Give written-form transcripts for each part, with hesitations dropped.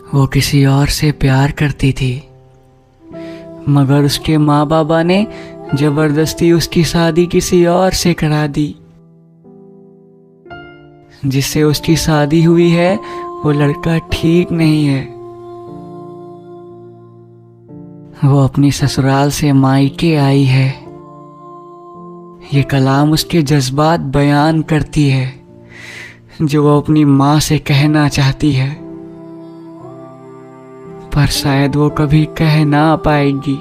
वो किसी और से प्यार करती थी, मगर उसके माँ बाबा ने जबरदस्ती उसकी शादी किसी और से करा दी। जिससे उसकी शादी हुई है वो लड़का ठीक नहीं है। वो अपनी ससुराल से मायके आई है। ये कलाम उसके जज्बात बयान करती है जो वो अपनी माँ से कहना चाहती है, पर शायद वो कभी कह ना पाएगी।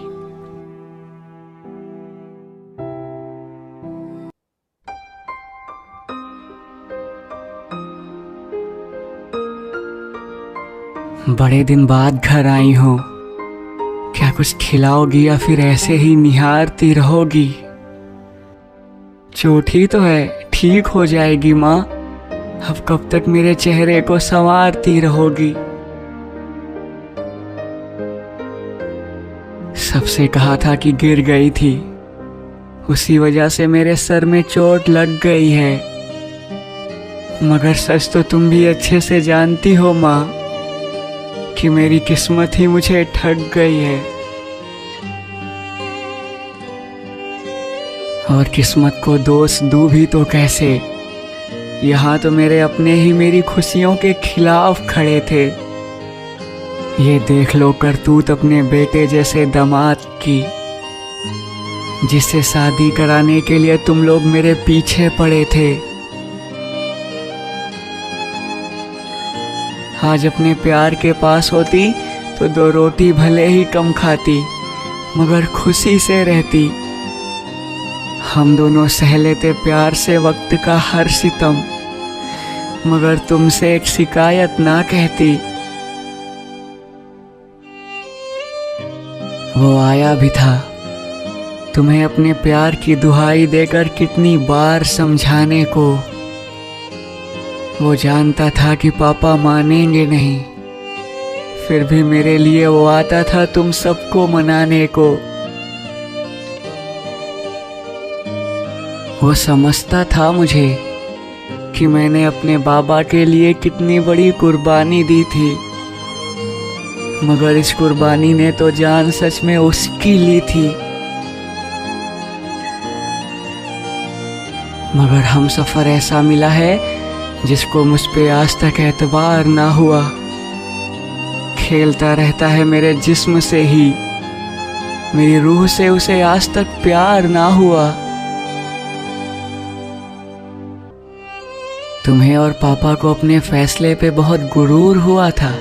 बड़े दिन बाद घर आई हो, क्या कुछ खिलाओगी या फिर ऐसे ही निहारती रहोगी? चोट ही तो है, ठीक हो जाएगी माँ। अब कब तक मेरे चेहरे को संवारती रहोगी? सबसे कहा था कि गिर गई थी, उसी वजह से मेरे सर में चोट लग गई है। मगर सच तो तुम भी अच्छे से जानती हो माँ कि मेरी किस्मत ही मुझे ठग गई है। और किस्मत को दोष दूं भी तो कैसे? यहाँ तो मेरे अपने ही मेरी खुशियों के खिलाफ खड़े थे। ये देख लो करतूत अपने बेटे जैसे दामाद की, जिससे शादी कराने के लिए तुम लोग मेरे पीछे पड़े थे। आज अपने प्यार के पास होती तो 2 रोटी भले ही कम खाती, मगर खुशी से रहती। हम दोनों सह लेते प्यार से वक्त का हर सितम, मगर तुमसे एक शिकायत ना कहती। वो आया भी था तुम्हें अपने प्यार की दुहाई देकर कितनी बार समझाने को। वो जानता था कि पापा मानेंगे नहीं, फिर भी मेरे लिए वो आता था तुम सबको मनाने को। वो समझता था मुझे कि मैंने अपने बाबा के लिए कितनी बड़ी कुर्बानी दी थी, मगर इस कुर्बानी ने तो जान सच में उसकी ली थी। मगर हम सफर ऐसा मिला है जिसको मुझ पे आज तक एतबार ना हुआ। खेलता रहता है मेरे जिस्म से ही, मेरी रूह से उसे आज तक प्यार ना हुआ। तुम्हें और पापा को अपने फैसले पे बहुत गुरूर हुआ था,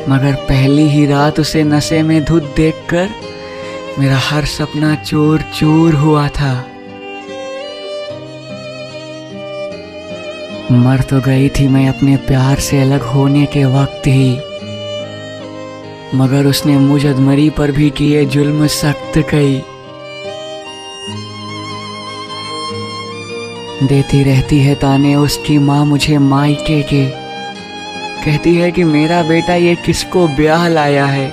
मगर पहली ही रात उसे नशे में धुत देखकर मेरा हर सपना चूर चूर हुआ था। मर तो गई थी मैं अपने प्यार से अलग होने के वक्त ही, मगर उसने मुझ अधमरी पर भी किए जुल्म सख्त कई। देती रहती है ताने उसकी माँ मुझे मायके के, कहती है कि मेरा बेटा ये किसको ब्याह लाया है।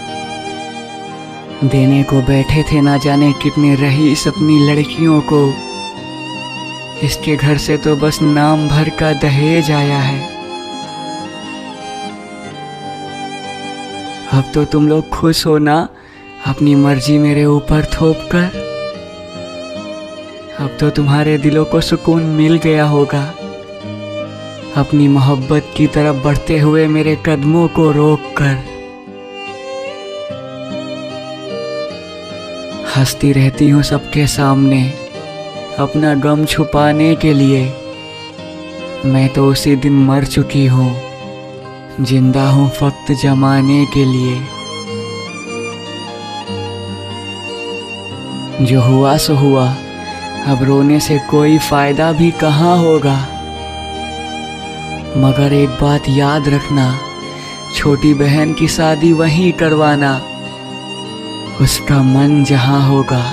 देने को बैठे थे ना जाने कितने रईस अपनी लड़कियों को, इसके घर से तो बस नाम भर का दहेज आया है। अब तो तुम लोग खुश हो ना अपनी मर्जी मेरे ऊपर थोप कर? अब तो तुम्हारे दिलों को सुकून मिल गया होगा अपनी मोहब्बत की तरफ बढ़ते हुए मेरे कदमों को रोक कर। हंसती रहती हूँ सबके सामने अपना गम छुपाने के लिए। मैं तो उसी दिन मर चुकी हूँ, जिंदा हूँ वक्त जमाने के लिए। जो हुआ सो हुआ, अब रोने से कोई फायदा भी कहाँ होगा। मगर एक बात याद रखना, छोटी बहन की शादी वहीं करवाना, उसका मन जहाँ होगा।